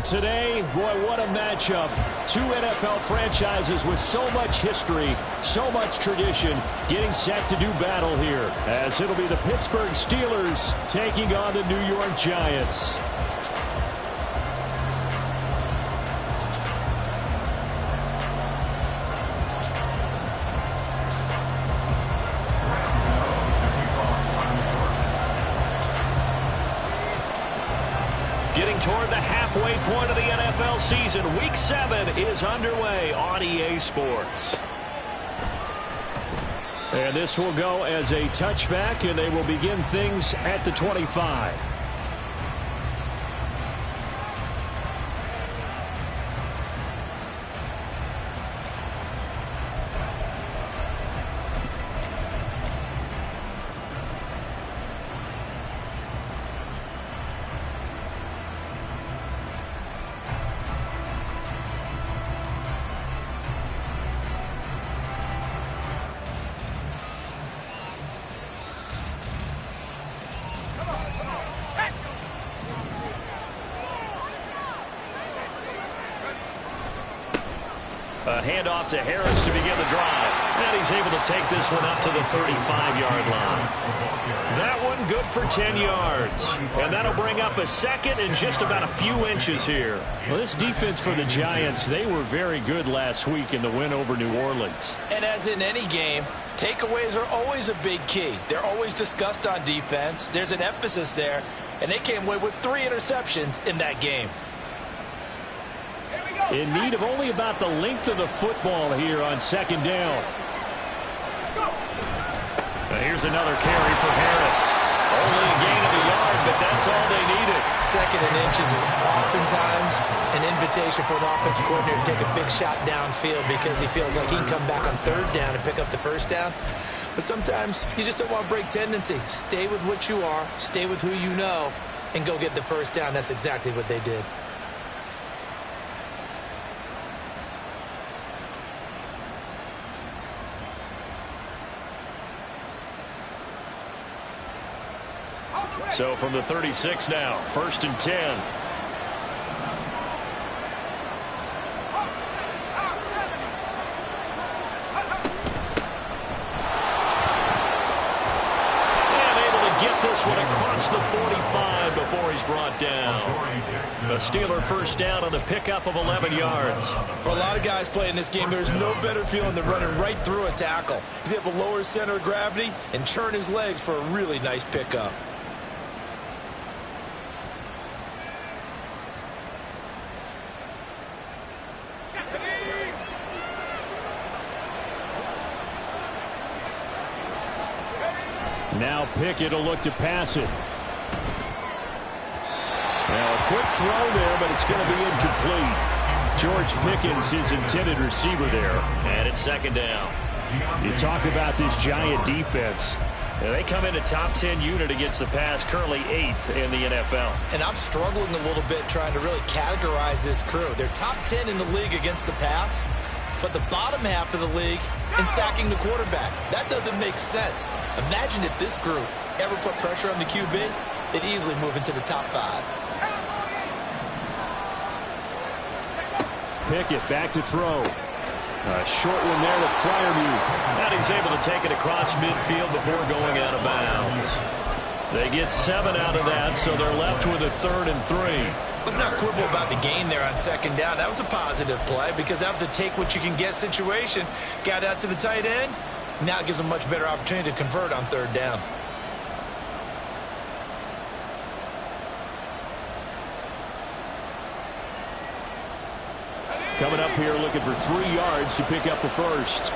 today, boy, what a matchup. Two NFL franchises with so much history, so much tradition, getting set to do battle here, as it'll be the Pittsburgh Steelers taking on the New York Giants. Getting toward the halfway point of the NFL season. Week 7 is underway on EA Sports. And this will go as a touchback, and they will begin things at the 25. A handoff to Harris to begin the drive. And he's able to take this one up to the 35-yard line. That one good for 10 yards. And that'll bring up a second and just about a few inches here. Well, this defense for the Giants, they were very good last week in the win over New Orleans. And as in any game, takeaways are always a big key. They're always discussed on defense. There's an emphasis there. And they came away with 3 interceptions in that game. In need of only about the length of the football here on second down. Now here's another carry for Harris. Only a gain of a yard, but that's all they needed. Second and inches is oftentimes an invitation for an offensive coordinator to take a big shot downfield because he feels like he can come back on third down and pick up the first down. But sometimes you just don't want to break tendency. Stay with what you are, stay with who you know, and go get the first down. That's exactly what they did. So from the 36 now, 1st and 10. And able to get this one across the 45 before he's brought down. A Steeler first down on the pickup of 11 yards. For a lot of guys playing this game, there's no better feeling than running right through a tackle. He's able to lower his center of gravity and churn his legs for a really nice pickup. Now Pickett will look to pass it. Now a quick throw there, but it's going to be incomplete. George Pickens, his intended receiver there. And it's second down. You talk about this Giant defense. They come in a top 10 unit against the pass, currently 8th in the NFL. And I'm struggling a little bit trying to really categorize this crew. They're top 10 in the league against the pass, but the bottom half of the league in sacking the quarterback. That doesn't make sense. Imagine if this group ever put pressure on the QB, they'd easily move into the top 5. Pickett back to throw. A short one there to Freiermuth. And he's able to take it across midfield before going out of bounds. They get 7 out of that, so they're left with a 3rd and 3. Let's not quibble about the gain there on second down. That was a positive play because that was a take-what-you-can-get situation. Got out to the tight end. Now it gives them a much better opportunity to convert on third down. Coming up here looking for 3 yards to pick up the first.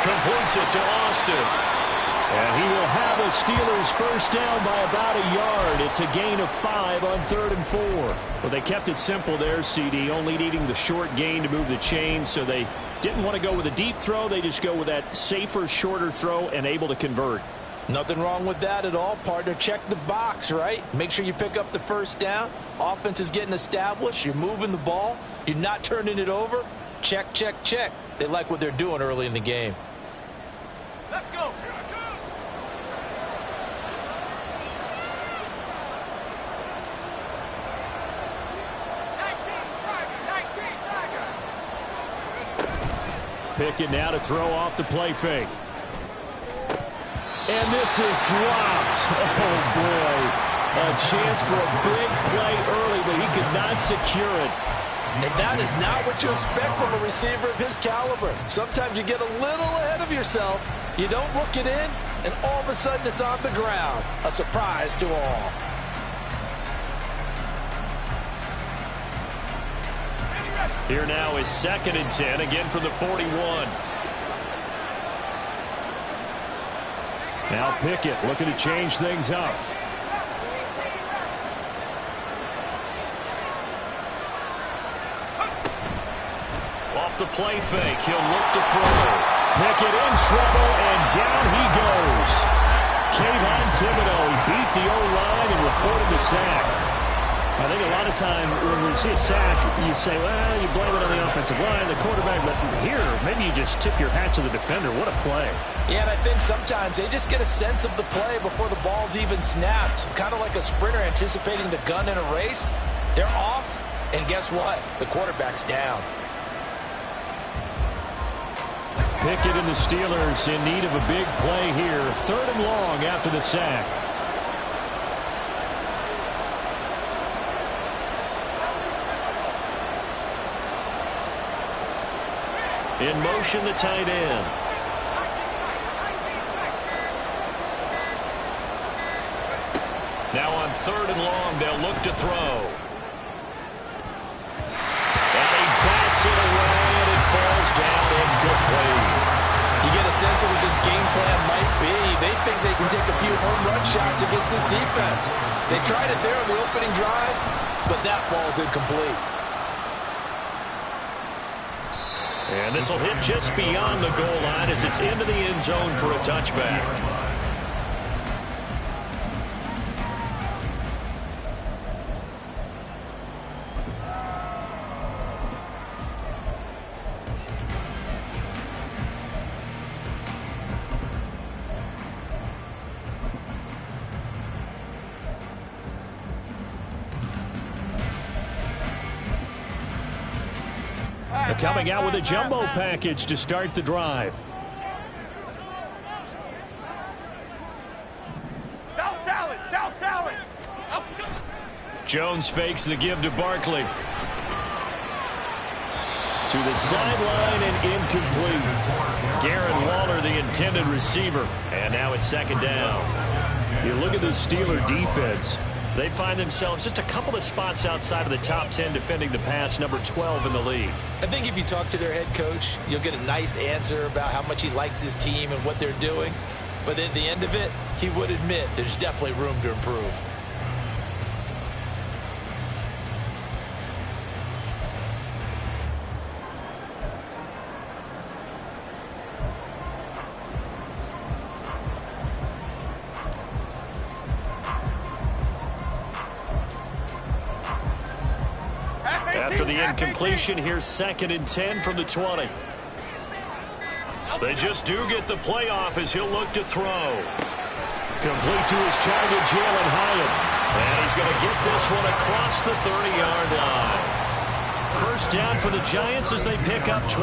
Completes it to Austin. And he will have a Steelers first down by about a yard. It's a gain of 5 on 3rd and 4. Well, they kept it simple there, CD, only needing the short gain to move the chain, so they didn't want to go with a deep throw. They just go with that safer, shorter throw and able to convert. Nothing wrong with that at all, partner. Check the box, right? Make sure you pick up the first down. Offense is getting established. You're moving the ball. You're not turning it over. Check, check, check. They like what they're doing early in the game. Let's go. Pickett now to throw off the play fake. And this is dropped. Oh, boy. A chance for a big play early, but he could not secure it. And that is not what you expect from a receiver of his caliber. Sometimes you get a little ahead of yourself. You don't look it in, and all of a sudden it's on the ground. A surprise to all. Here now is 2nd and 10, again from the 41. Now Pickett looking to change things up. Off the play fake, he'll look to throw. Pickett in trouble, and down he goes. Kayvon Thibodeau, he beat the O-line and recorded the sack. I think a lot of time when we see a sack, you say, well, you blame it on the offensive line, the quarterback, but here, maybe you just tip your hat to the defender. What a play. Yeah, and I think sometimes they just get a sense of the play before the ball's even snapped. Kind of like a sprinter anticipating the gun in a race. They're off, and guess what? The quarterback's down. Pickett and the Steelers in need of a big play here. 3rd and long after the sack. In motion, the tight end. Now on 3rd and long, they'll look to throw. And he bats it away, and it falls down incomplete. You get a sense of what this game plan might be. They think they can take a few home run shots against this defense. They tried it there on the opening drive, but that ball's incomplete. And this will hit just beyond the goal line as it's into the end zone for a touchback. Coming out with a jumbo package to start the drive. South salad. Jones fakes the give to Barkley. To the sideline and incomplete. Darren Waller, the intended receiver. And now it's 2nd down. You look at the Steeler defense. They find themselves just a couple of spots outside of the top 10 defending the pass, number 12 in the league. I think if you talk to their head coach, you'll get a nice answer about how much he likes his team and what they're doing. But at the end of it, he would admit there's definitely room to improve. After the incompletion, here's 2nd and 10 from the 20. They just do get the playoff as he'll look to throw. Complete to his target, Jalen Hyatt. And he's going to get this one across the 30-yard line. 1st down for the Giants as they pick up 12.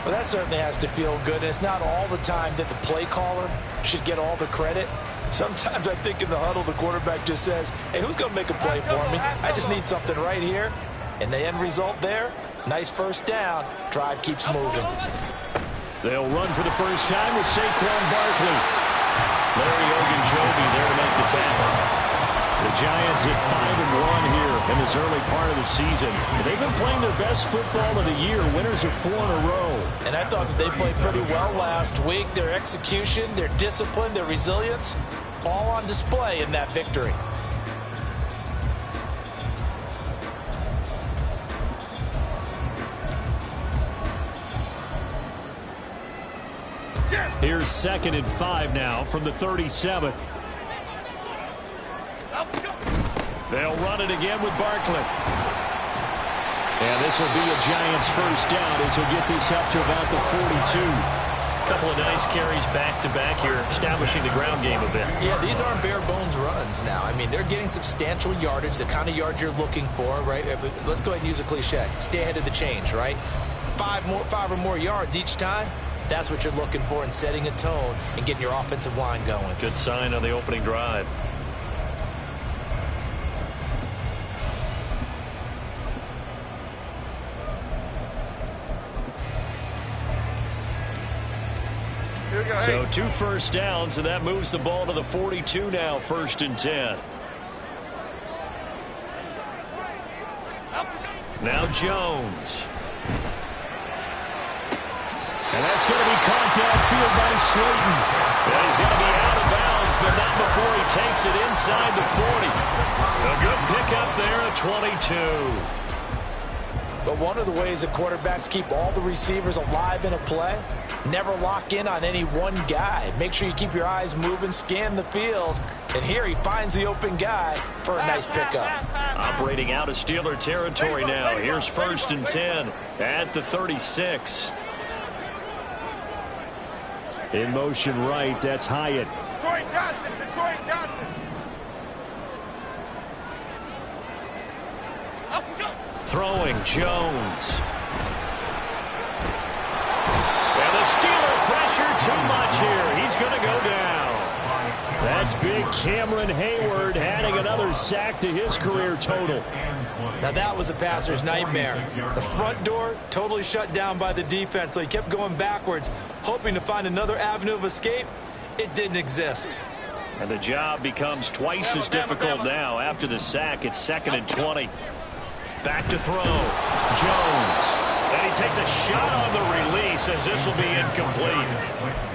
Well, that certainly has to feel good. It's not all the time that the play caller should get all the credit. Sometimes I think in the huddle, the quarterback just says, hey, who's going to make a play for me? I just need something right here. And the end result there, nice 1st down. Drive keeps moving. They'll run for the first time with Saquon Barkley. Larry Ogunjobi there to make the tackle. The Giants at 5-1 here in this early part of the season. They've been playing their best football of the year. Winners of 4 in a row. And I thought that they played pretty well last week. Their execution, their discipline, their resilience, all on display in that victory. Here's 2nd and 5 now from the 37. They'll run it again with Barkley. And this will be a Giants first down as he'll get this up to about the 42. A couple of nice carries back-to-back here, establishing the ground game a bit. Yeah, these aren't bare-bones runs now. I mean, they're getting substantial yardage, the kind of yards you're looking for, right? Let's go ahead and use a cliche. Stay ahead of the change, right? Five or more yards each time. That's what you're looking for in setting a tone and getting your offensive line going. Good sign on the opening drive. So 2 first downs, and that moves the ball to the 42 now, 1st and 10. Now Jones. And that's going to be caught downfield by Slayton. And he's going to be out of bounds, but not before he takes it inside the 40. A good pickup there at 22. But one of the ways that quarterbacks keep all the receivers alive in a play, never lock in on any one guy. Make sure you keep your eyes moving, scan the field. And here he finds the open guy for a nice pickup. Operating out of Steeler territory now. Here's 1st and 10 at the 36. In motion right, that's Hyatt. Detroit Johnson. Throwing Jones. And the Steeler pressure too much here. He's going to go down. That's big Cameron Hayward adding another sack to his career total. Now that was a passer's nightmare. The front door totally shut down by the defense, so he kept going backwards, hoping to find another avenue of escape. It didn't exist. And the job becomes twice as difficult now. After the sack, it's 2nd and 20. Back to throw. Jones. And he takes a shot on the release as this will be incomplete.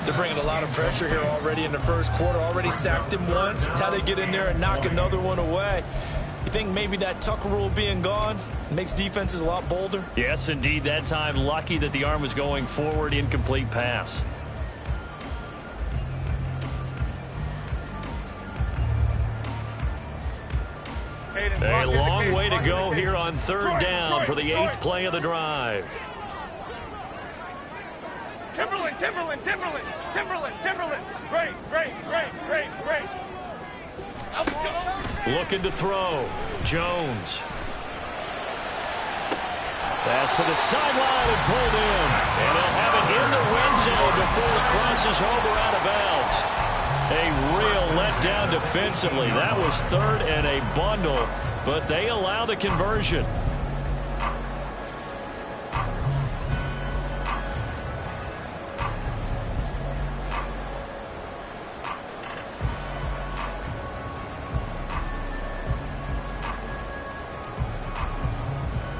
They're bringing a lot of pressure here already in the first quarter. Already sacked him once. How to get in there and knock another one away. You think maybe that tuck rule being gone makes defenses a lot bolder? Yes, indeed. That time, lucky that the arm was going forward. Incomplete pass. A long way to go here on 3rd down for the 8th play of the drive. Timberland. Great. Looking to throw. Jones. Pass to the sideline and pulled in. And they'll have it in the red zone before it crosses over out of bounds. A real letdown defensively. That was 3rd and a bundle, but they allow the conversion.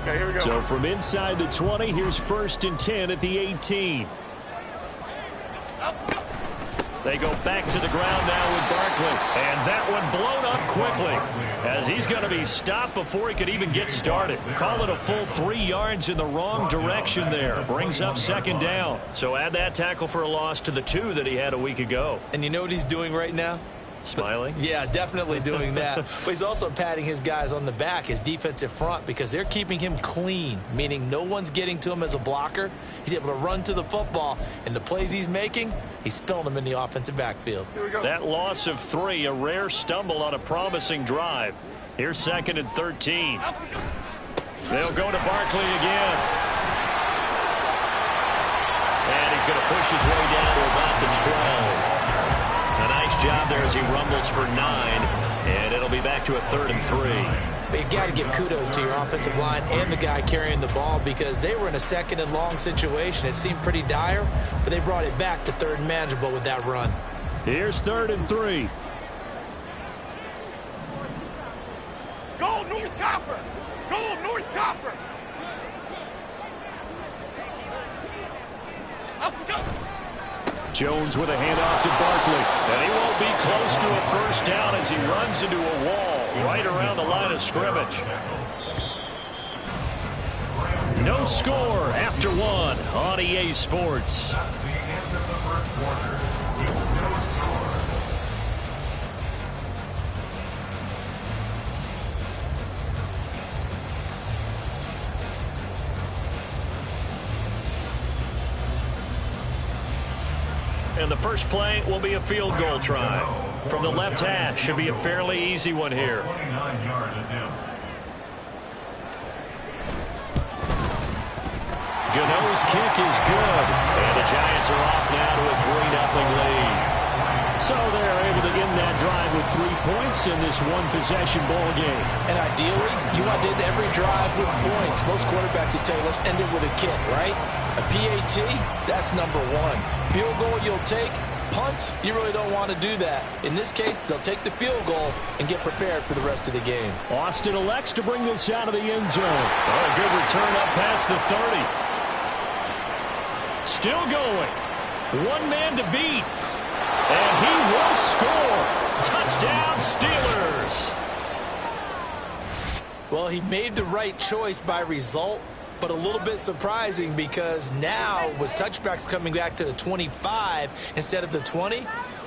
Okay, here we go. So from inside the 20, here's 1st and 10 at the 18. They go back to the ground now with Barkley. And that one blown up quickly as he's going to be stopped before he could even get started. Call it a full 3 yards in the wrong direction there. Brings up 2nd down. So add that tackle for a loss to the 2 that he had a week ago. And you know what he's doing right now? Smiling? Yeah, definitely doing that. But he's also patting his guys on the back, his defensive front, because they're keeping him clean, meaning no one's getting to him as a blocker. He's able to run to the football, and the plays he's making, he's spilling them in the offensive backfield. That loss of 3, a rare stumble on a promising drive. Here's 2nd and 13. They'll go to Barkley again. And he's going to push his way down to about the 12. A nice job there as he rumbles for 9, and it'll be back to a 3rd and 3. But you got to give kudos to your offensive line and the guy carrying the ball because they were in a 2nd and long situation. It seemed pretty dire, but they brought it back to 3rd and manageable with that run. Here's 3rd and 3. Go North Copper! Up we go! Jones with a handoff to Barkley. And he won't be close to a 1st down as he runs into a wall right around the line of scrimmage. No score after 1 on EA Sports. And the first play will be a field goal try. From the left hash, should be a fairly easy one here. Gano's kick is good. And the Giants are off now to a 3-0 lead. So they're able to end that drive with 3 points in this one-possession ball game. And ideally, you want to end every drive with points. Most quarterbacks would tell you, let's end it with a kick, right? A PAT, that's number one. Field goal you'll take. Punts, you really don't want to do that. In this case, they'll take the field goal and get prepared for the rest of the game. Austin elects to bring this out of the end zone. Oh, a good return up past the 30. Still going. One man to beat. And he will score. Touchdown, Steelers. Well, he made the right choice by result, but a little bit surprising because now with touchbacks coming back to the 25 instead of the 20,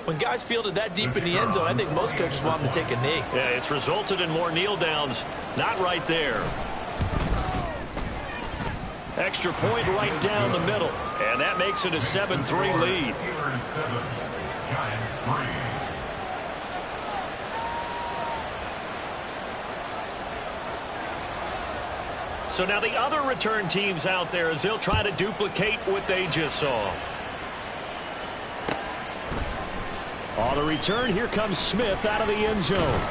when guys fielded that deep in the end zone, I think most coaches want them to take a knee. Yeah, it's resulted in more kneel downs. Not right there. Extra point right down the middle. And that makes it a 7-3 lead. So now the other return teams out there as they'll try to duplicate what they just saw. On the return, here comes Smith out of the end zone.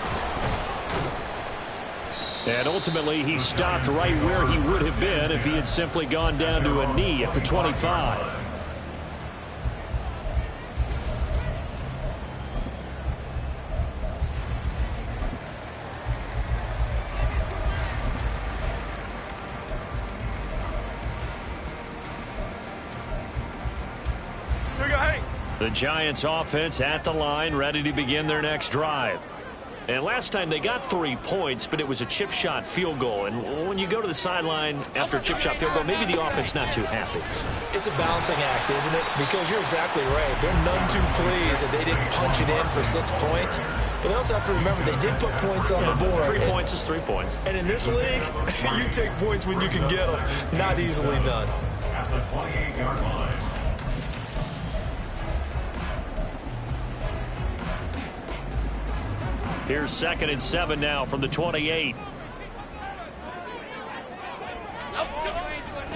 And ultimately, he stopped right where he would have been if he had simply gone down to a knee at the 25. The Giants offense at the line, ready to begin their next drive. And last time they got 3 points, but it was a chip shot field goal. And when you go to the sideline after a chip shot field goal, maybe the offense not too happy. It's a balancing act, isn't it? Because you're exactly right. They're none too pleased that they didn't punch it in for 6 points. But they also have to remember they did put points on the board. 3 points is 3 points. And in this league, you take points when you can get them. Not easily done. At the 28-yard line. Here's 2nd and 7 now from the 28.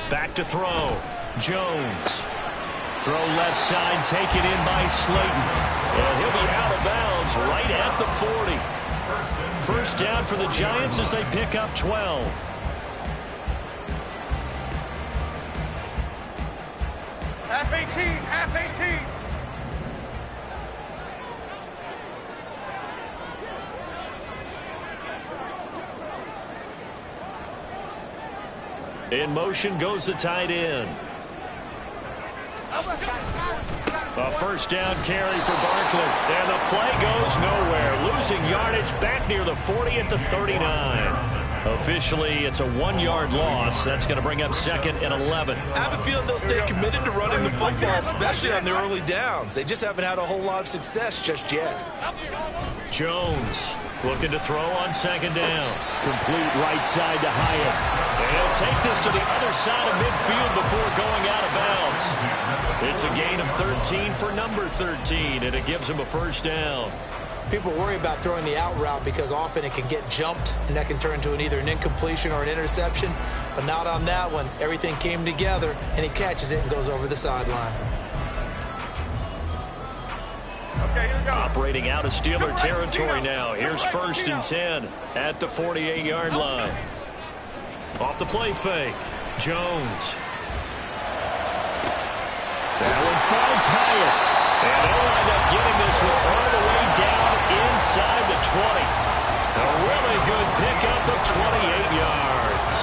Back to throw. Jones. Throw left side, taken in by Slayton. And he'll be out of bounds right at the 40. First down for the Giants as they pick up 12. Half 18, half 18. In motion goes the tight end. A first down carry for Barkley. And the play goes nowhere. Losing yardage back near the 40 at the 39. Officially, it's a 1-yard loss. That's going to bring up 2nd and 11. I have a feeling they'll stay committed to running the football, especially on the early downs. They just haven't had a whole lot of success just yet. Jones looking to throw on 2nd down. Complete right side to Hyatt. And he'll take this to the other side of midfield before going out of bounds. It's a gain of 13 for number 13, and it gives him a first down. People worry about throwing the out route because often it can get jumped, and that can turn into either an incompletion or an interception. But not on that one. Everything came together, and he catches it and goes over the sideline. Okay, here we go. Operating out of Steeler territory now. Here's 1st and 10 at the 48-yard line. Off the play fake. Jones. That one finds Hyatt. And they'll wind up getting this one all the way down inside the 20. A really good pickup of 28 yards.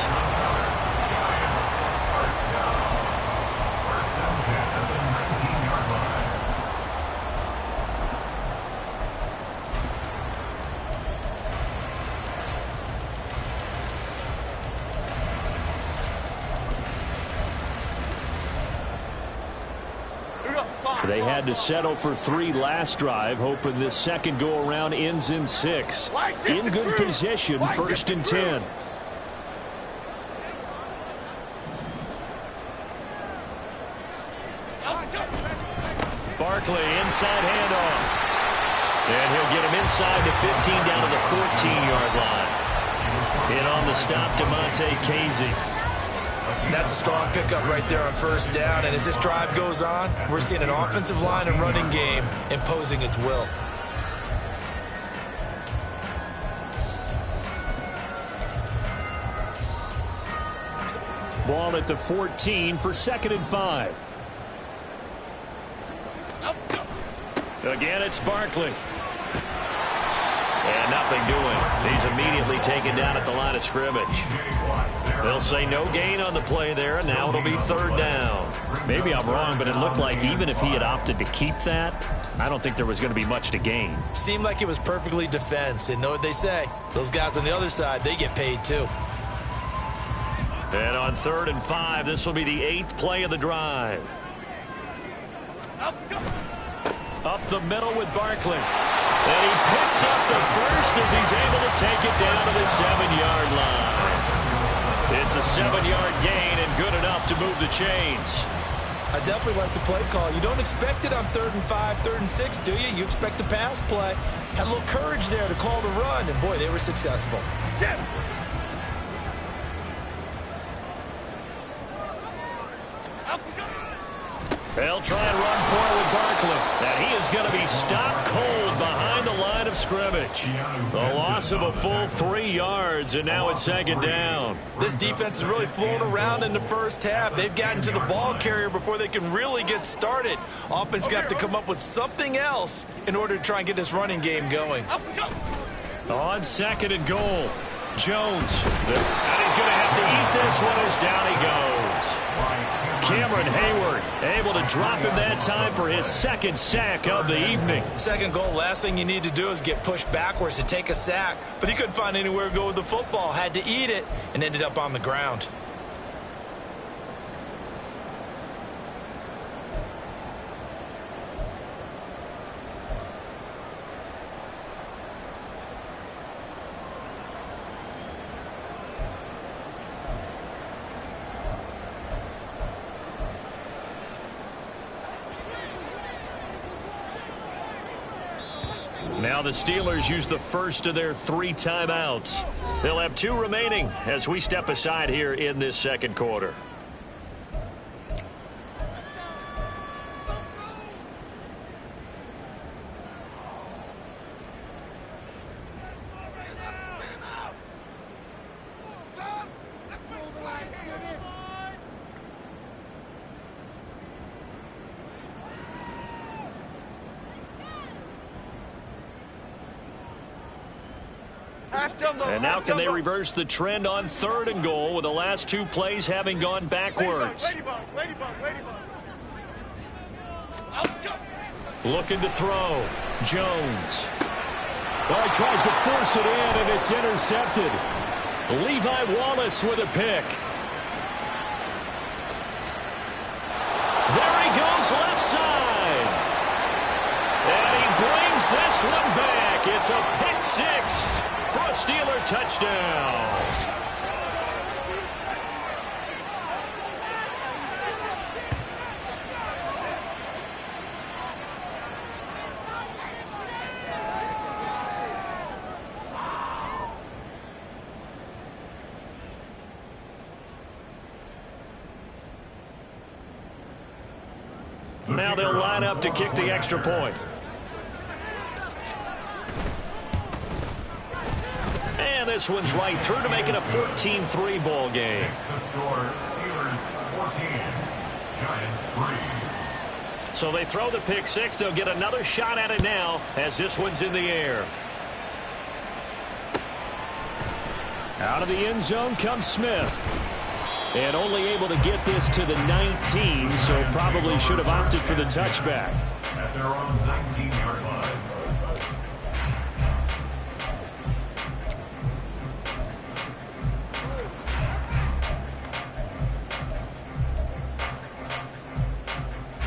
They had to settle for 3 last drive, hoping this second go-around ends in 6. In good position, 1st and 10. Barkley, inside handoff. And he'll get him inside the 15 down to the 14-yard line. In on the stop, DeMonte Casey. That's a strong pickup right there on first down. And as this drive goes on, we're seeing an offensive line and running game imposing its will. Ball at the 14 for 2nd and 5. Again, it's Barkley. And nothing doing. He's immediately taken down at the line of scrimmage. They'll say no gain on the play there, and now it'll be 3rd down. Maybe I'm wrong, but it looked like even if he had opted to keep that, I don't think there was going to be much to gain. Seemed like it was perfectly defense. And know what they say? Those guys on the other side, they get paid too. And on 3rd and 5, this will be the 8th play of the drive. Up the middle with Barkley. And he picks up the first as he's able to take it down to the 7-yard line. It's a 7-yard gain and good enough to move the chains. I definitely like the play call. You don't expect it on 3rd and 5, 3rd and 6, do you? You expect a pass play. Had a little courage there to call the run, and boy, they were successful. They'll try and run forward Barkley. And he is going to be stopped cold behind the line of scrimmage. The loss of a full 3 yards, and now it's 2nd down. This defense is really flown around in the first half. They've gotten to the ball carrier before they can really get started. Offense got to come up with something else in order to try and get this running game going. On 2nd and goal, Jones. And he's going to have to eat this one as down he goes. Cameron Hayward able to drop him that time for his 2nd sack of the evening. 2nd goal, last thing you need to do is get pushed backwards to take a sack. But he couldn't find anywhere to go with the football. Had to eat it and ended up on the ground. Now the Steelers use the first of their 3 timeouts. They'll have 2 remaining as we step aside here in this 2nd quarter. And now can they reverse the trend on 3rd and goal with the last 2 plays having gone backwards? Looking to throw. Jones. Well, he tries to force it in, and it's intercepted. Levi Wallace with a pick. There he goes left side. And he brings this one back. It's a pick 6 for a Steeler touchdown. Now they'll line up to kick the extra point. And this one's right through to make it a 14-3 ball game. The score, Steelers 14, Giants 3. So they throw the pick 6. They'll get another shot at it now as this one's in the air. Out of the end zone comes Smith. And only able to get this to the 19, so probably should have opted for the touchback. At their own 19-yard line.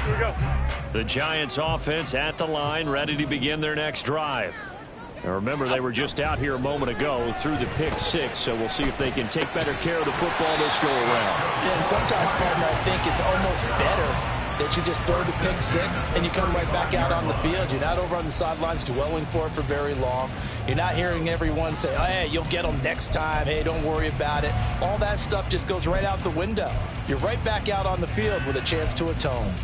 Here we go. The Giants offense at the line, ready to begin their next drive. Now remember, they were just out here a moment ago through the pick 6, so we'll see if they can take better care of the football this go around. Yeah, and sometimes, partner, I think it's almost better that you just throw the pick six and you come right back out on the field. You're not over on the sidelines dwelling for it for very long. You're not hearing everyone say, oh, hey, you'll get them next time. Hey, don't worry about it. All that stuff just goes right out the window. You're right back out on the field with a chance to atone.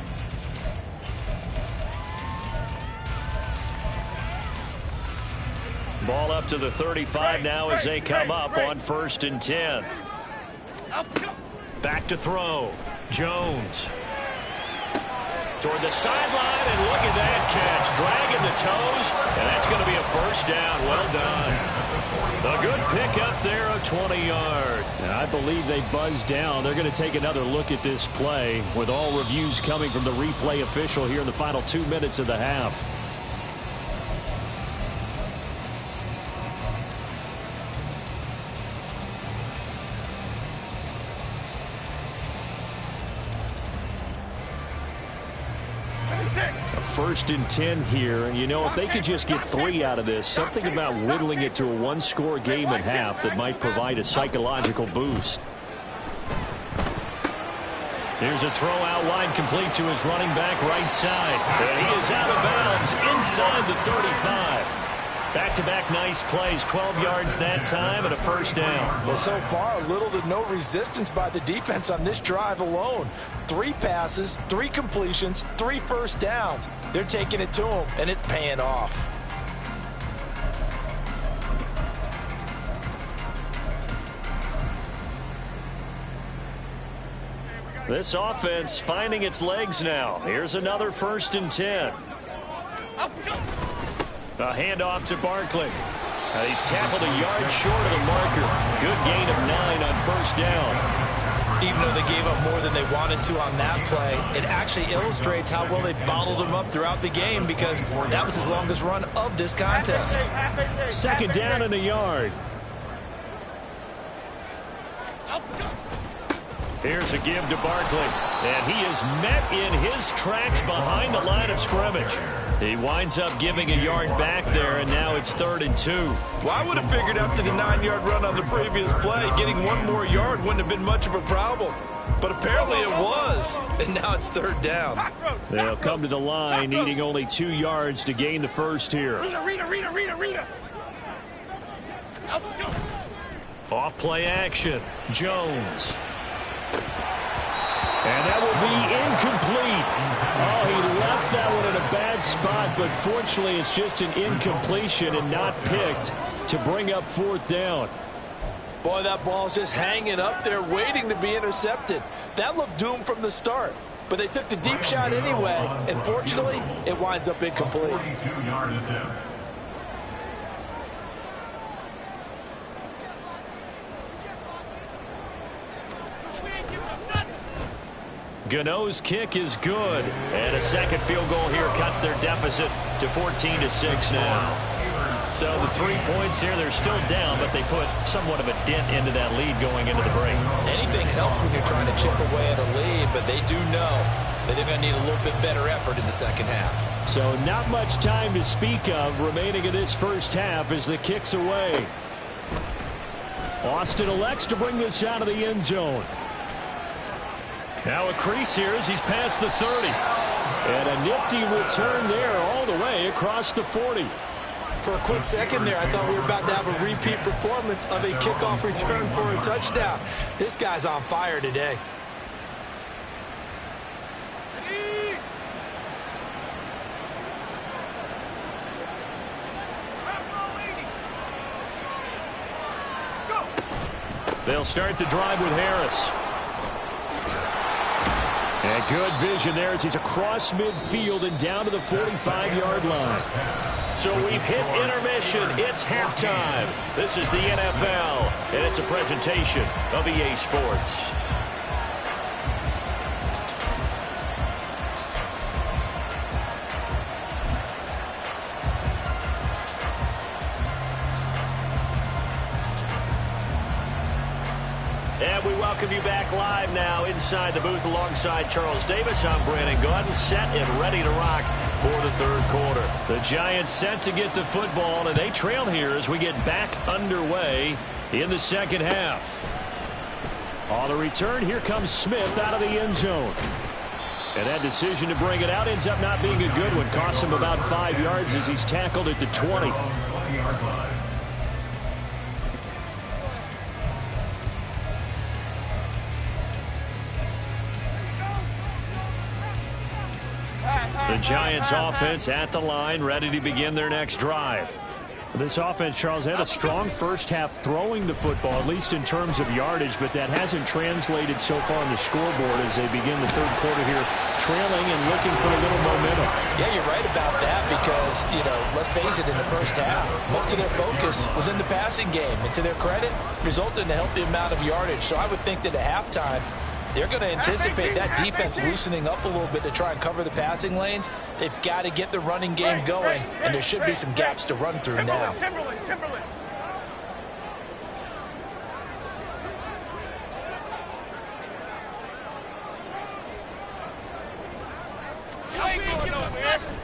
Ball up to the 35 now as they come up on 1st and 10. Back to throw. Jones. Toward the sideline, and look at that catch. Dragging the toes, and that's going to be a 1st down. Well done. A good pickup there of 20 yards. And I believe they buzzed down. They're going to take another look at this play with all reviews coming from the replay official here in the final 2 minutes of the half. A 1st and 10 here, and you know, if they could just get 3 out of this, something about whittling it to a 1-score game at half that might provide a psychological boost. Here's a throw out wide, complete to his running back right side. And he is out of bounds inside the 35. Back-to-back nice plays, 12 yards that time and a 1st down. Well, so far, little to no resistance by the defense on this drive alone. 3 passes, 3 completions, 3 1st downs. They're taking it to them, and it's paying off. This offense finding its legs now. Here's another 1st and 10. A handoff to Barkley. He's tackled a yard short of the marker. Good gain of 9 on 1st down. Even though they gave up more than they wanted to on that play, it actually illustrates how well they bottled them up throughout the game, because that was his longest run of this contest. 2nd down and a yard. Here's a give to Barkley, and he is met in his tracks behind the line of scrimmage. He winds up giving a yard back there, and now it's 3rd and 2. Well, I would have figured after the 9-yard run on the previous play, getting 1 more yard wouldn't have been much of a problem. But apparently it was, and now it's 3rd down. They'll come to the line, needing only 2 yards to gain the 1st here. Off play action. Jones. And that will be incomplete. Oh, he left that one in a bad spot, but fortunately it's just an incompletion and not picked to bring up 4th down. Boy, that ball's just hanging up there waiting to be intercepted. That looked doomed from the start, but they took the deep shot anyway, and fortunately it winds up incomplete. 42-yard attempt. Gano's kick is good, and a 2nd field goal here cuts their deficit to 14-6 now. So the 3 points here, they're still down, but they put somewhat of a dent into that lead going into the break. Anything helps when you're trying to chip away at a lead, but they do know that they're going to need a little bit better effort in the 2nd half. So not much time to speak of remaining in this 1st half as the kick's away. Austin elects to bring this out of the end zone. Now a crease here as he's past the 30. And a nifty return there all the way across the 40. For a quick second there, I thought we were about to have a repeat performance of a kickoff return for a touchdown. This guy's on fire today. They'll start the drive with Harris. And good vision there as he's across midfield and down to the 45-yard line. So we've hit intermission. It's halftime. This is the NFL, and it's a presentation of EA Sports. And we welcome you back live now inside the booth alongside Charles Davis. I'm Brandon Gordon, set and ready to rock for the 3rd quarter. The Giants set to get the football, and they trail here as we get back underway in the 2nd half. On the return, here comes Smith out of the end zone. And that decision to bring it out ends up not being a good one. Costs him about 5 yards as he's tackled at the 20. The Giants offense at the line, ready to begin their next drive. This offense, Charles, had a strong first half throwing the football, at least in terms of yardage, but that hasn't translated so far on the scoreboard as they begin the third quarter here, trailing and looking for a little momentum. Yeah, you're right about that because, let's face it, in the first half, most of their focus was in the passing game. And to their credit, resulted in a healthy amount of yardage. So I would think that at halftime, they're going to anticipate that defense loosening up a little bit to try and cover the passing lanes. They've got to get the running game going, and there should be some gaps to run through now. Timberland.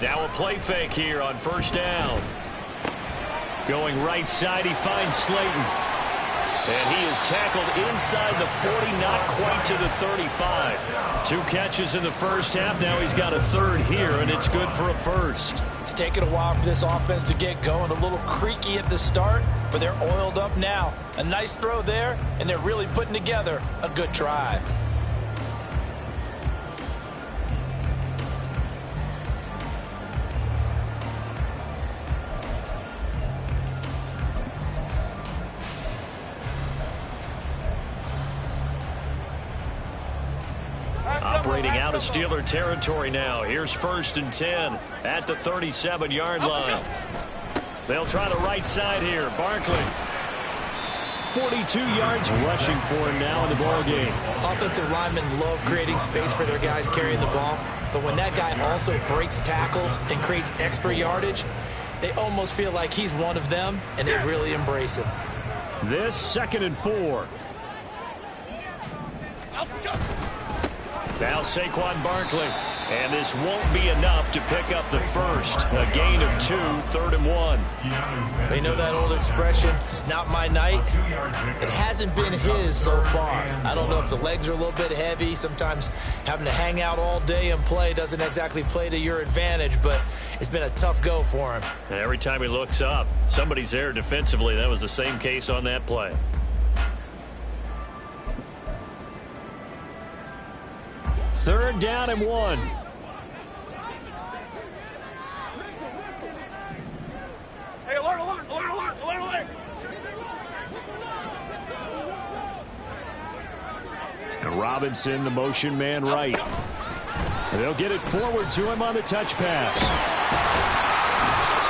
Now a play fake here on first down. Going right side, he finds Slayton. And he is tackled inside the 40, not quite to the 35. 2 catches in the first half. Now he's got a third here, and it's good for a first. It's taken a while for this offense to get going. A little creaky at the start, but they're oiled up now. A nice throw there, and they're really putting together a good drive. Operating out of Steeler territory now. Here's 1st and 10 at the 37-yard line. They'll try the right side here. Barkley. 42 yards rushing for him now in the ball game. Offensive linemen love creating space for their guys carrying the ball, but when that guy also breaks tackles and creates extra yardage, they almost feel like he's one of them, and they really embrace him. This 2nd and 4. Now Saquon Barkley. And this won't be enough to pick up the first. A gain of 2, 3rd and 1. They know that old expression, it's not my night. It hasn't been his so far. I don't know if the legs are a little bit heavy. Sometimes having to hang out all day and play doesn't exactly play to your advantage, but it's been a tough go for him. And every time he looks up, somebody's there defensively. That was the same case on that play. Third down and 1. Hey, alert. And Robinson, the motion man right. And they'll get it forward to him on the touch pass.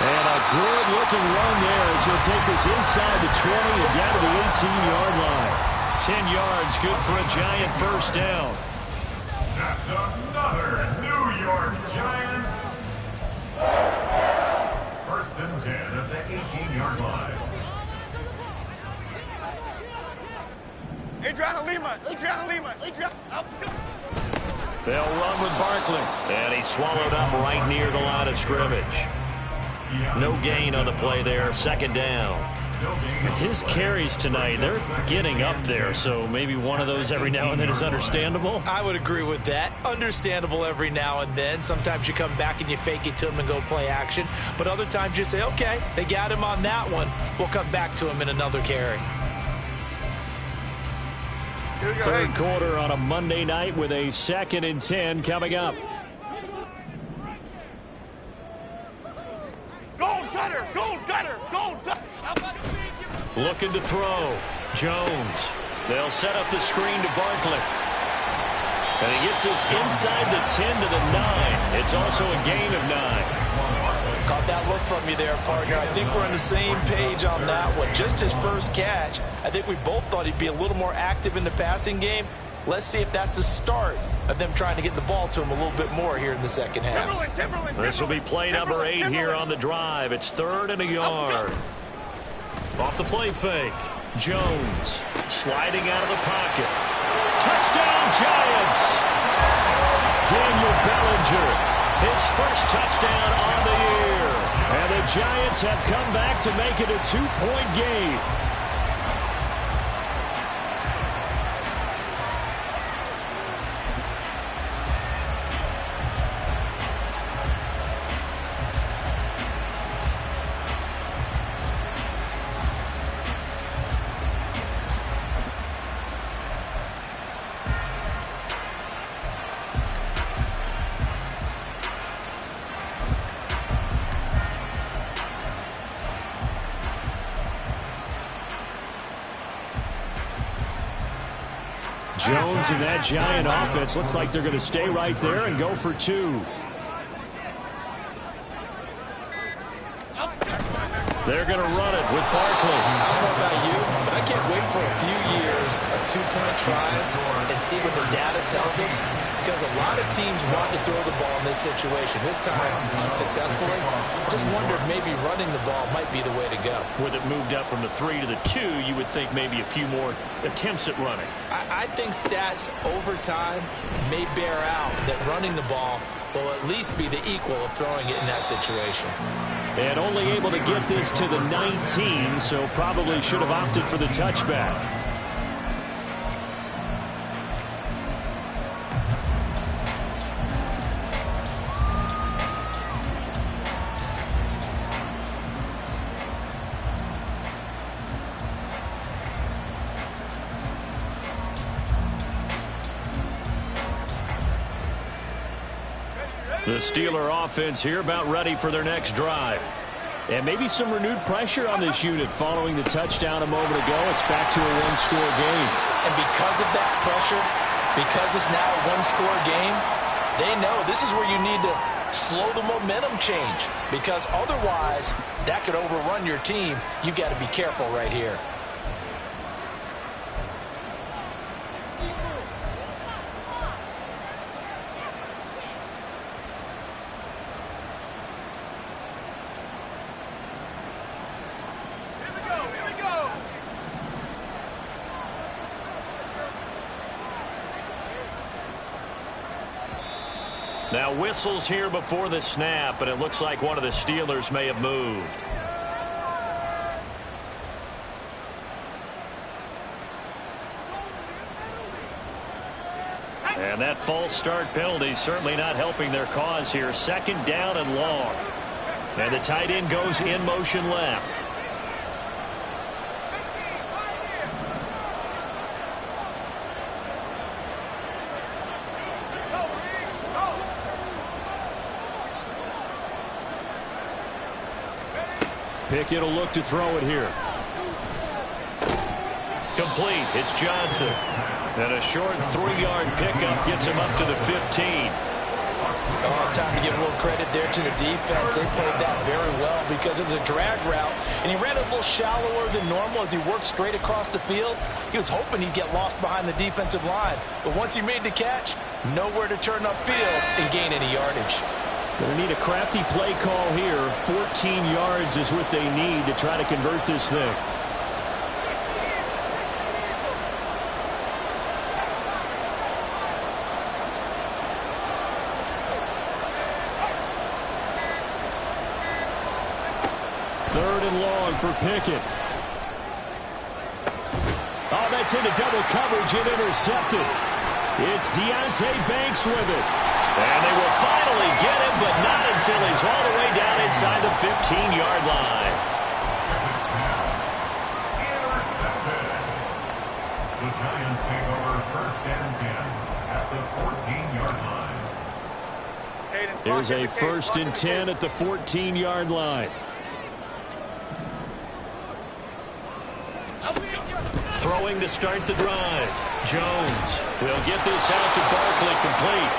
And a good-looking run there as he'll take this inside the 20 and down to the 18-yard line. 10 yards, good for a Giant first down. That's another New York Giants. 1st and 10 at the 18-yard line. Adriana Lima. They'll run with Barkley. And he's swallowed up right near the line of scrimmage. No gain on the play there, 2nd down. His carries tonight, they're getting up there, so maybe one of those every now and then is understandable. I would agree with that. Understandable every now and then. Sometimes you come back and you fake it to him and go play action. But other times you say, okay, they got him on that one. We'll come back to him in another carry. Third quarter on a Monday night with a 2nd and 10 coming up. Gold cutter. Looking to throw. Jones. They'll set up the screen to Barkley. And he gets this inside the 10 to the 9. It's also a gain of 9. Caught that look from you there, partner. I think we're on the same page on that one. Just his first catch. I think we both thought he'd be a little more active in the passing game. Let's see if that's the start of them trying to get the ball to him a little bit more here in the second half. This will be play number 8 here on the drive. It's 3rd and a yard. Off the play fake. Jones sliding out of the pocket. Touchdown, Giants! Daniel Bellinger, his first touchdown on the year. And the Giants have come back to make it a 2-point game. Jones and that Giant offense looks like they're going to stay right there and go for two. They're going to run it with Barkley. I don't know about you, but I can't wait for a few years of two-point tries and see what the data tells us, because a lot of teams want to throw the ball in this situation. This time, unsuccessfully. I just wonder if maybe running the ball might be the way to go. With it moved up from the 3 to the 2, you would think maybe a few more attempts at running. I think stats over time may bear out that running the ball will at least be the equal of throwing it in that situation. And only able to get this to the 19, so probably should have opted for the touchback. The Steeler offense here about ready for their next drive. And maybe some renewed pressure on this unit following the touchdown a moment ago. It's back to a one-score game. And because of that pressure, because it's now a one-score game, they know this is where you need to slow the momentum change, because otherwise that could overrun your team. You've got to be careful right here. Now whistles here before the snap, and it looks like one of the Steelers may have moved. And that false start penalty certainly not helping their cause here. Second down and long. And the tight end goes in motion left. Pickett will look to throw it here. Complete. It's Johnson. And a short 3-yard pickup gets him up to the 15. Oh, it's time to give a little credit there to the defense. They played that very well because it was a drag route, and he ran a little shallower than normal as he worked straight across the field. He was hoping he'd get lost behind the defensive line, but once he made the catch, nowhere to turn upfield and gain any yardage. Going to need a crafty play call here. 14 yards is what they need to try to convert this thing. Third and long for Pickett. Oh, that's into double coverage and intercepted. It's Deonte Banks with it. And they will finally get him, but not until he's all the way down inside the 15-yard line. Intercepted. The Giants take over first and 10 at the 14-yard line. There's a first and 10 at the 14-yard line. Throwing to start the drive. Jones will get this out to Barkley, complete.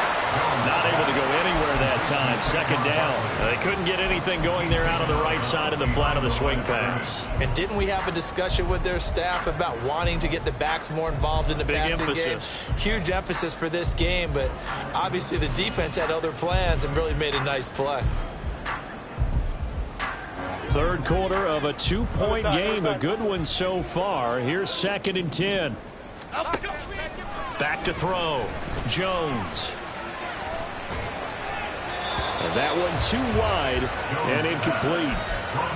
Not able to go anywhere that time. Second down. They couldn't get anything going there out on the right side of the flat of the swing pass. And didn't we have a discussion with their staff about wanting to get the backs more involved in the passing game? Huge emphasis for this game, but obviously the defense had other plans and really made a nice play. Third quarter of a 2-point game. A good one so far. Here's second and 10. Back to throw. Jones. And that one too wide and incomplete.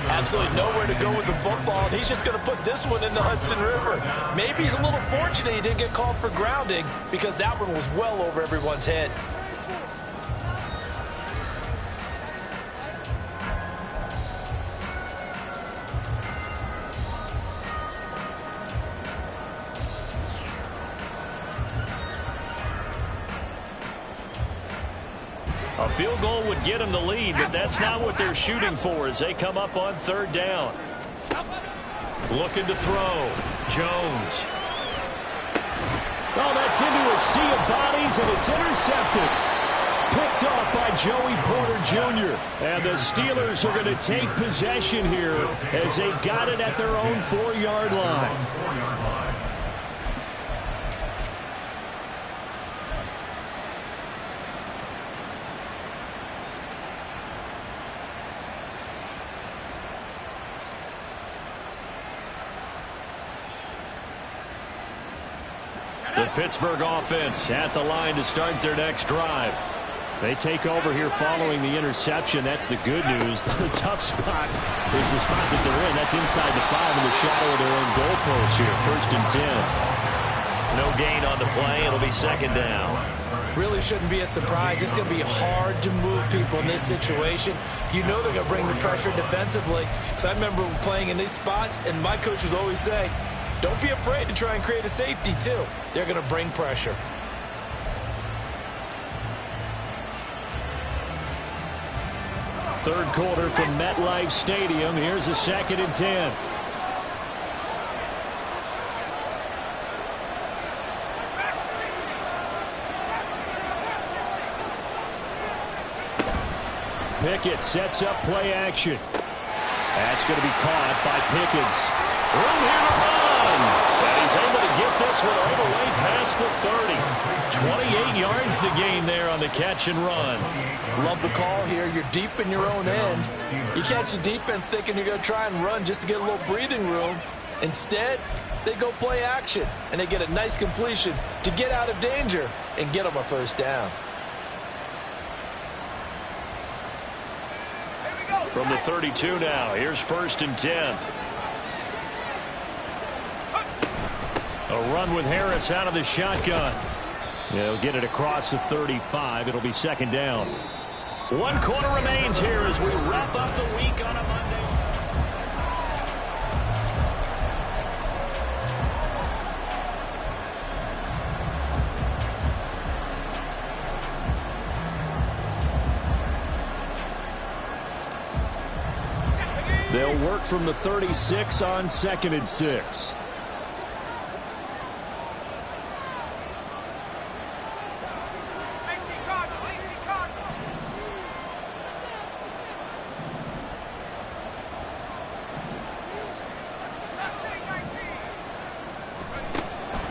Absolutely nowhere to go with the football, and he's just going to put this one in the Hudson River. Maybe he's a little fortunate he didn't get called for grounding, because that one was well over everyone's head. A field goal would get them the lead, but that's not what they're shooting for as they come up on third down. Looking to throw. Jones. Oh, that's into a sea of bodies, and it's intercepted. Picked off by Joey Porter Jr. And the Steelers are going to take possession here as they've got it at their own 4-yard line. The Pittsburgh offense at the line to start their next drive. They take over here following the interception. That's the good news. The tough spot is the spot that they're in. That's inside the 5 in the shadow of their own goalpost here. 1st and 10. No gain on the play. It'll be 2nd down. Really shouldn't be a surprise. It's going to be hard to move people in this situation. You know they're going to bring the pressure defensively. Because I remember playing in these spots, and my coaches always say, don't be afraid to try and create a safety, too. They're going to bring pressure. Third quarter from MetLife Stadium. Here's a 2nd and 10. Pickett sets up play action. That's going to be caught by Pickens. Room here to run. And he's able to get this one all the way past the 30. 28 yards the gain there on the catch and run. Love the call here. You're deep in your own end. You catch the defense thinking you're going to try and run just to get a little breathing room. Instead, they go play action, and they get a nice completion to get out of danger and get them a 1st down. From the 32 now, here's 1st and 10. A run with Harris out of the shotgun. They'll get it across the 35. It'll be 2nd down. 1 quarter remains here as we wrap up the week on a Monday. They'll work from the 36 on 2nd and 6.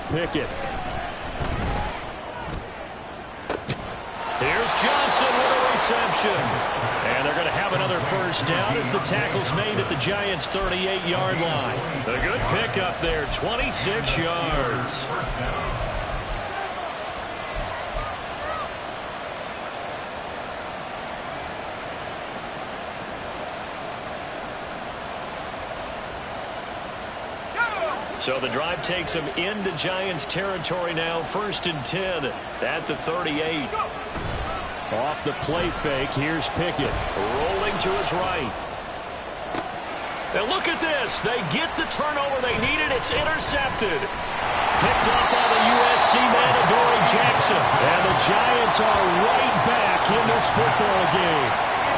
Pickett. Here's Johnson with a reception. And they're going to have another 1st down as the tackle's made at the Giants' 38-yard line. A good pickup there, 26 yards. So the drive takes them into Giants territory now. 1st and 10 at the 38. Off the play fake, here's Pickett. Rolling to his right. And look at this. They get the turnover they needed. It's intercepted. Picked up by the USC man, Adoree Jackson. And the Giants are right back in this football game.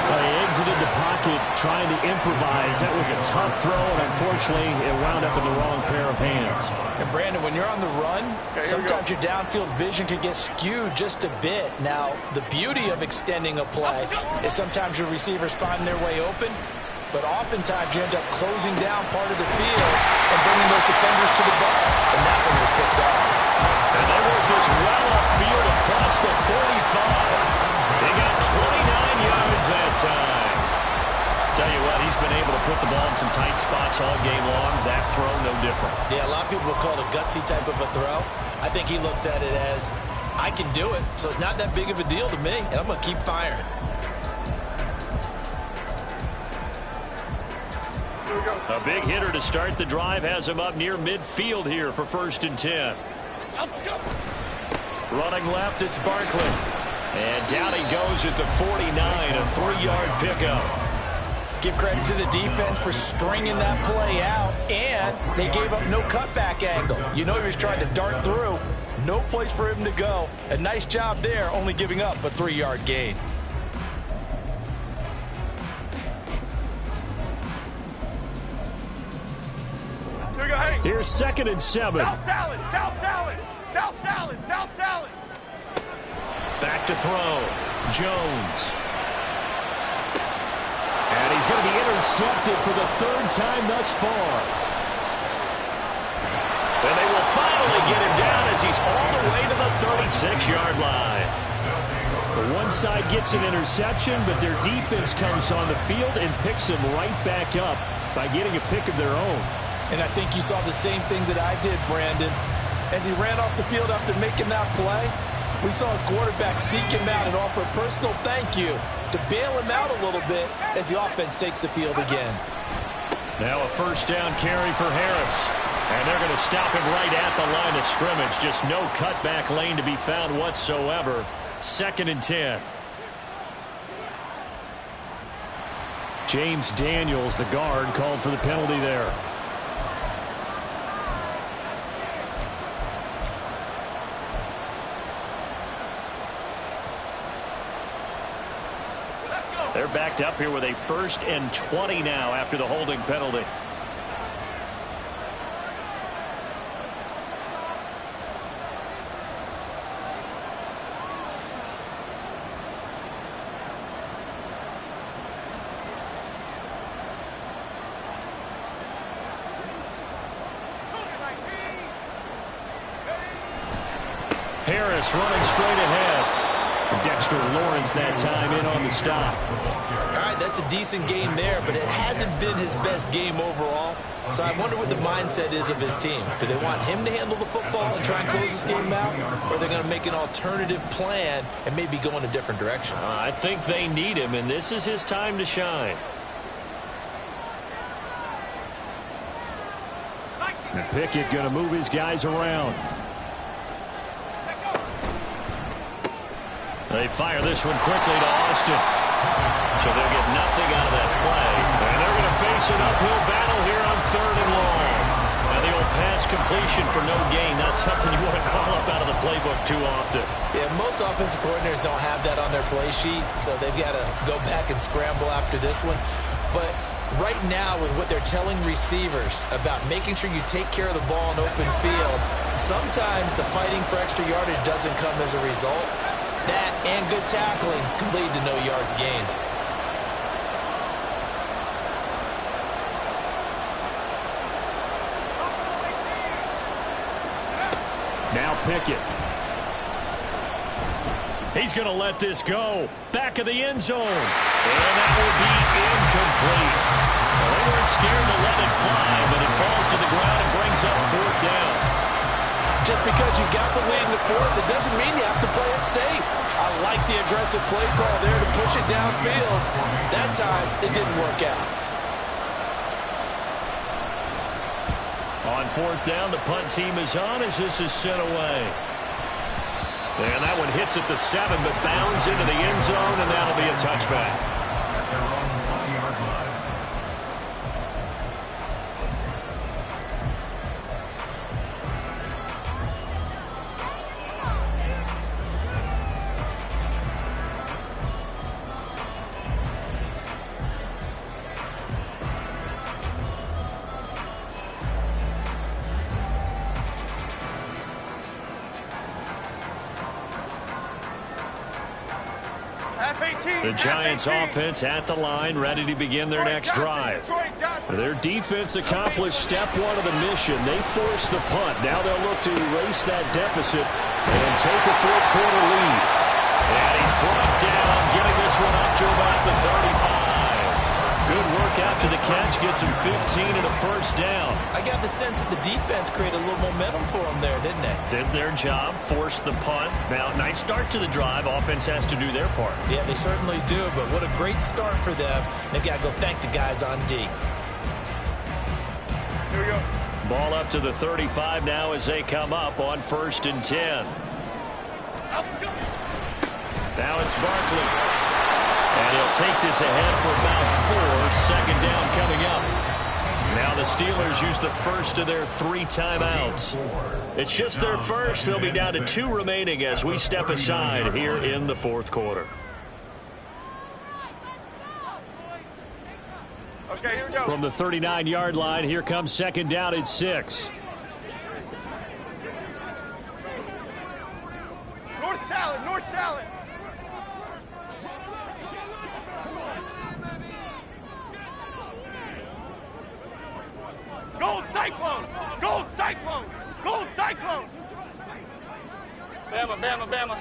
They exited the pocket trying to improvise. That was a tough throw, and unfortunately, it wound up in the wrong pair of hands. And Brandon, when you're on the run, sometimes your downfield vision can get skewed just a bit. Now, the beauty of extending a play is sometimes your receivers find their way open, but oftentimes you end up closing down part of the field and bringing those defenders to the ball. And that one was picked off. And they worked this well upfield across the 45. They got 29 yards that time. Tell you what, he's been able to put the ball in some tight spots all game long. That throw, no different. Yeah, a lot of people will call it a gutsy type of a throw. I think he looks at it as, I can do it, so it's not that big of a deal to me, and I'm going to keep firing. A big hitter to start the drive has him up near midfield here for 1st and 10. Running left, it's Barkley. And down he goes at the 49, a 3-yard pickup. Give credit to the defense for stringing that play out, and they gave up no cutback angle. You know he was trying to dart through. No place for him to go. A nice job there, only giving up a 3-yard gain. Here's 2nd and 7. South salad! South salad! South salad, South salad. Back to throw. Jones. And he's going to be intercepted for the third time thus far. And they will finally get him down as he's all the way to the 36-yard line. The one side gets an interception, but their defense comes on the field and picks him right back up by getting a pick of their own. And I think you saw the same thing that I did, Brandon. As he ran off the field after making that play, we saw his quarterback seek him out and offer a personal thank you to bail him out a little bit as the offense takes the field again. Now a first down carry for Harris. And they're going to stop him right at the line of scrimmage. Just no cutback lane to be found whatsoever. 2nd and 10. James Daniels, the guard, called for the penalty there. They're backed up here with a 1st and 20 now after the holding penalty. Harris running straight ahead. Dexter Lawrence that time in on the stop. All right, that's a decent game there, but it hasn't been his best game overall. So I wonder what the mindset is of his team. Do they want him to handle the football and try and close this game out? Or are they going to make an alternative plan and maybe go in a different direction? I think they need him, and this is his time to shine. And Pickett going to move his guys around. They fire this one quickly to Austin. So they'll get nothing out of that play. And they're going to face an uphill battle here on 3rd and long. And the old pass completion for no gain, not something you want to call up out of the playbook too often. Yeah, most offensive coordinators don't have that on their play sheet, so they've got to go back and scramble after this one. But right now, with what they're telling receivers about making sure you take care of the ball in open field, sometimes the fighting for extra yardage doesn't come as a result. That and good tackling can lead to no yards gained. Now Pickett. He's going to let this go. Back of the end zone. And that will be incomplete. Well, they weren't scared to let it fly, but it falls to the ground and brings up 4th down. Just because you got the lead in the 4th, it doesn't mean you have to play it safe. I like the aggressive play call there to push it downfield. That time, it didn't work out. On 4th down, the punt team is on as this is sent away. And that one hits at the 7, but bounds into the end zone, and that'll be a touchback. The Giants offense at the line, ready to begin their next drive. Their defense accomplished step 1 of the mission. They forced the punt. Now they'll look to erase that deficit and take a 4th quarter lead. And he's brought down, getting this one up to about the 35. Good work after the catch, gets him 15 and a 1st down. I got the sense that the defense created a little momentum for them there, didn't they? Did their job, forced the punt. Now, nice start to the drive. Offense has to do their part. Yeah, they certainly do, but what a great start for them. They've got to go thank the guys on D. Here we go. Ball up to the 35 now as they come up on 1st and 10. Now it's Barkley. And he'll take this ahead for about 4. 2nd down coming up. Now the Steelers use the first of their 3 timeouts. It's just their first. They'll be down to 2 remaining as we step aside here in the 4th quarter. Okay, here we go. From the 39-yard line, here comes 2nd down at 6. Bama, Bama, Bama.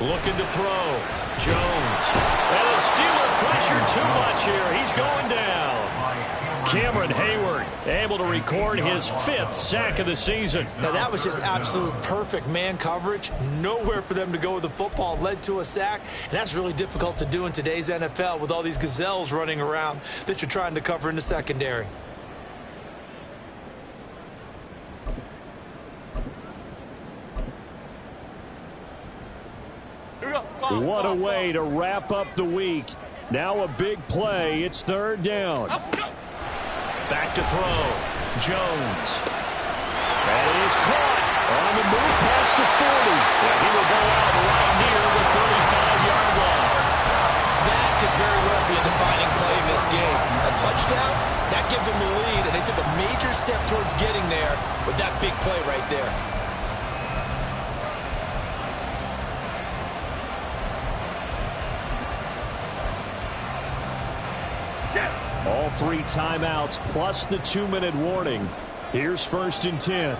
Looking to throw. Jones. And the Steeler pressure too much here. He's going down. Cameron Hayward able to record his 5th sack of the season. Now that was just absolute perfect man coverage. Nowhere for them to go with the football. Led to a sack. And that's really difficult to do in today's NFL with all these gazelles running around that you're trying to cover in the secondary. What a way to wrap up the week. Now a big play. It's 3rd down. Back to throw. Jones. And it is caught on the move past the 40. And he will go out right near the 35-yard line. That could very well be a defining play in this game. A touchdown, that gives them the lead, and they took a major step towards getting there with that big play right there. All 3 timeouts plus the 2-minute warning. Here's 1st and 10.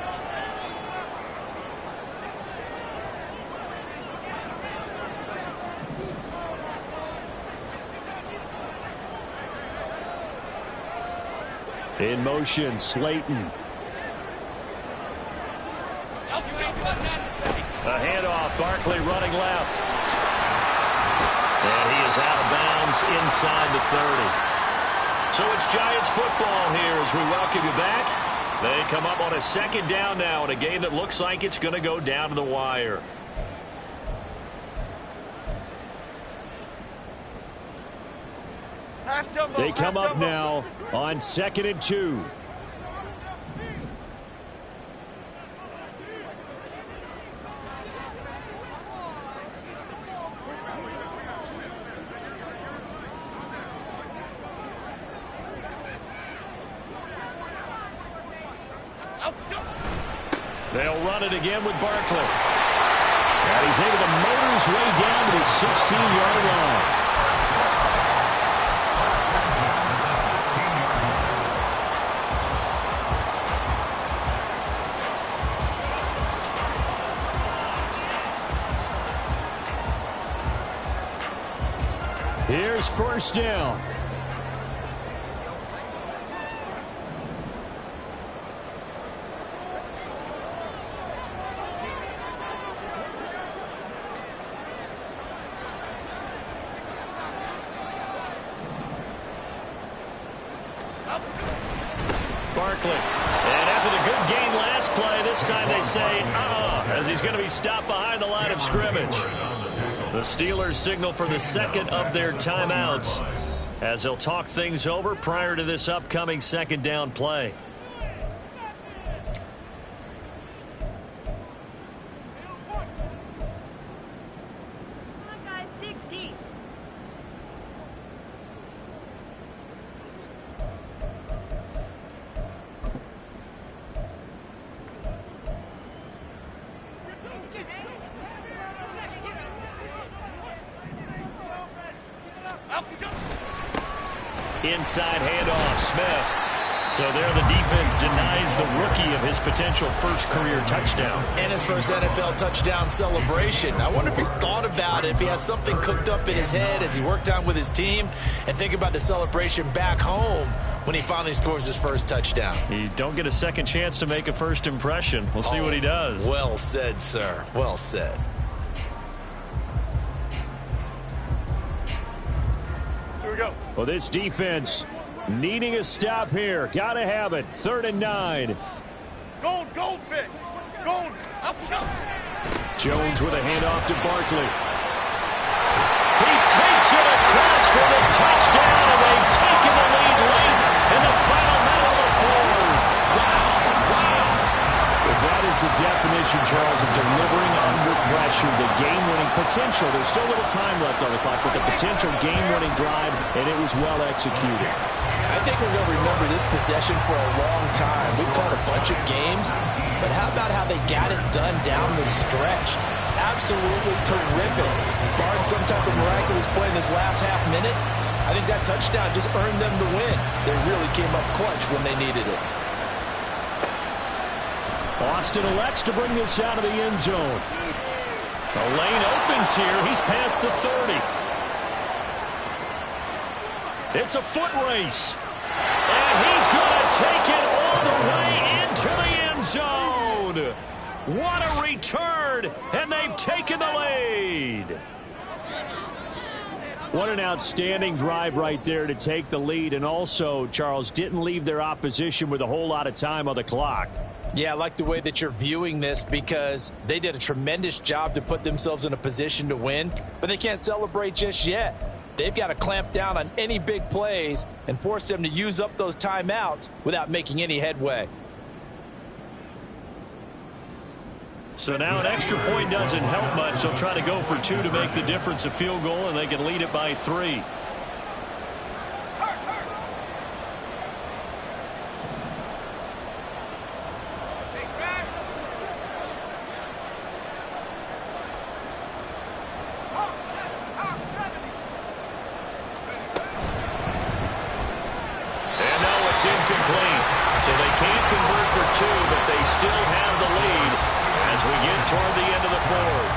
In motion, Slayton. A handoff, Barkley running left. And he is out of bounds inside the 30. So it's Giants football here as we welcome you back. They come up on a 2nd down now in a game that looks like it's going to go down to the wire. They come up now on 2nd and 2. They'll run it again with Barkley. And he's able to motor his way down to the 16-yard line. Here's 1st down. Barkley. And after the good game last play, this time they say, as he's going to be stopped behind the line of scrimmage. The Steelers signal for the 2nd of their timeouts as they'll talk things over prior to this upcoming 2nd down play. Inside handoff, Smith. So there the defense denies the rookie of his potential first career touchdown. And his first NFL touchdown celebration. I wonder if he's thought about it, if he has something cooked up in his head as he worked on with his team, and think about the celebration back home when he finally scores his first touchdown. You don't get a second chance to make a first impression. We'll see what he does. Well said, sir. Well said. Here we go. Well, this defense needing a stop here. Got to have it. 3rd and 9. Goldfish. Gold. Up. Jones with a handoff to Barkley. He takes it across for the touchdown, and they've taken the lead late in the final minute of the 4th. Wow. That is the definition, Charles, of delivering under pressure. The game-winning potential. There's still a little time left on the clock, but the potential game-winning drive, and it was well executed. I think we're going to remember this possession for a long time. We've caught a bunch of games, but how about how they got it done down the stretch? Absolutely terrific. Barring some type of miraculous play in this last half minute, I think that touchdown just earned them the win. They really came up clutch when they needed it. Austin elects to bring this out of the end zone. The lane opens here. He's past the 30. It's a foot race. And he's going to take it all the way into the end zone. What a return, and they've taken the lead. What an outstanding drive right there to take the lead, and also, Charles, didn't leave their opposition with a whole lot of time on the clock. Yeah, I like the way that you're viewing this because they did a tremendous job to put themselves in a position to win, but they can't celebrate just yet. They've got to clamp down on any big plays and force them to use up those timeouts without making any headway. So now an extra point doesn't help much. They'll try to go for 2 to make the difference a field goal, and they can lead it by 3. Incomplete. So they can't convert for 2, but they still have the lead as we get toward the end of the 4th.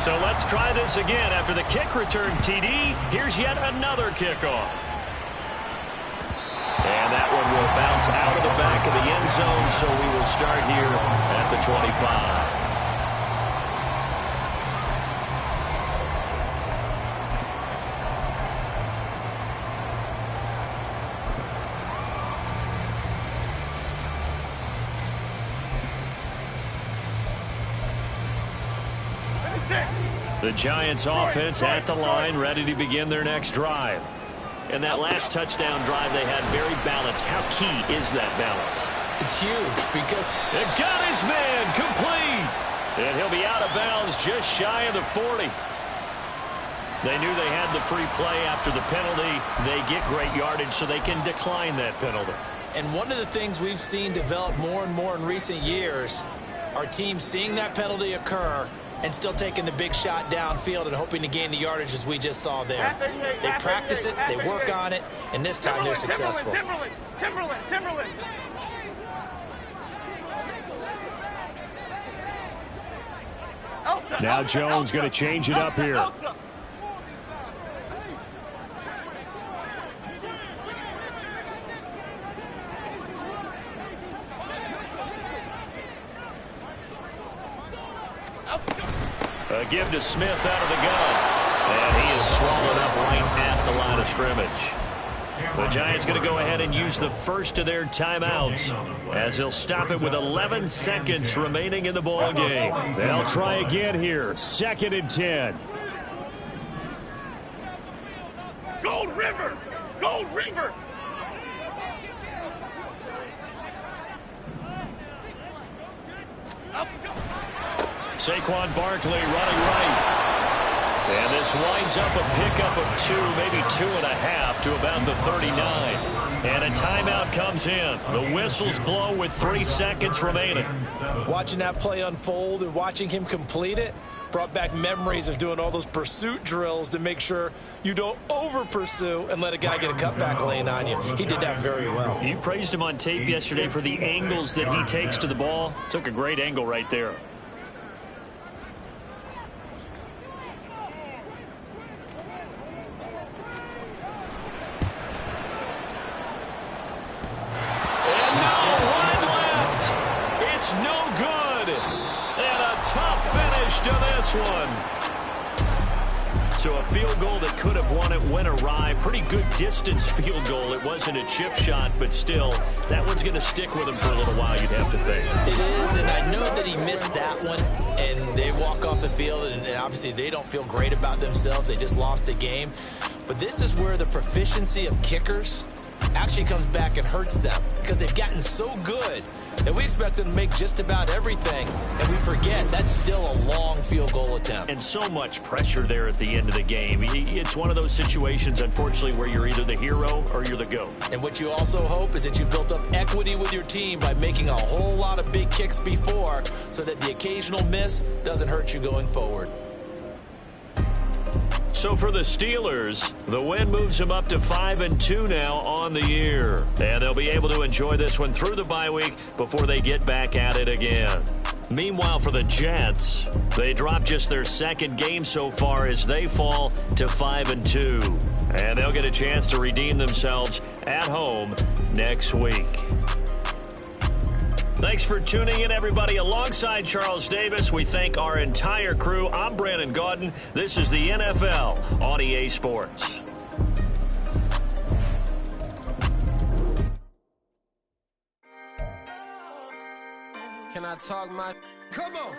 So let's try this again. After the kick return, TD, here's yet another kickoff. And that one will bounce out of the back of the end zone, so we will start here at the 25. The Giants offense at the line, ready to begin their next drive. And that last touchdown drive they had very balanced. How key is that balance? It's huge because it got his man complete. And he'll be out of bounds just shy of the 40. They knew they had the free play after the penalty. They get great yardage so they can decline that penalty. And one of the things we've seen develop more and more in recent years are teams seeing that penalty occur and still taking the big shot downfield and hoping to gain the yardage as we just saw there. They practice it, they work on it, and this time they're successful. Timberland. Now Jones going to change it up here. A give to Smith out of the gun. And he is swallowed up right at the line of scrimmage. The Giants going to go ahead and use the first of their timeouts as they'll stop it with 11 seconds remaining in the ball game. They'll try again here. 2nd and 10. Gold River! Gold River! Saquon Barkley running right. And this winds up a pickup of 2, maybe 2.5 to about the 39. And a timeout comes in. The whistles blow with 3 seconds remaining. Watching that play unfold and watching him complete it brought back memories of doing all those pursuit drills to make sure you don't over-pursue and let a guy get a cutback lane on you. He did that very well. You praised him on tape yesterday for the angles that he takes to the ball. Took a great angle right there. One. So a field goal that could have won it went awry. Pretty good distance field goal. It wasn't a chip shot, but still, that one's going to stick with him for a little while, you'd have to think. It is, and I know that he missed that one, and they walk off the field, and obviously they don't feel great about themselves. They just lost a game. But this is where the proficiency of kickers actually comes back and hurts them because they've gotten so good that we expect them to make just about everything, and we forget that's still a long field goal attempt. And so much pressure there at the end of the game. It's one of those situations, unfortunately, where you're either the hero or you're the GOAT. And what you also hope is that you've built up equity with your team by making a whole lot of big kicks before so that the occasional miss doesn't hurt you going forward. So for the Steelers, the win moves them up to 5-2 now on the year. And they'll be able to enjoy this one through the bye week before they get back at it again. Meanwhile, for the Jets, they dropped just their second game so far as they fall to 5-2. And they'll get a chance to redeem themselves at home next week. Thanks for tuning in, everybody. Alongside Charles Davis, we thank our entire crew. I'm Brandon Gaudin. This is the NFL on EA Sports. Can I talk my... Come on!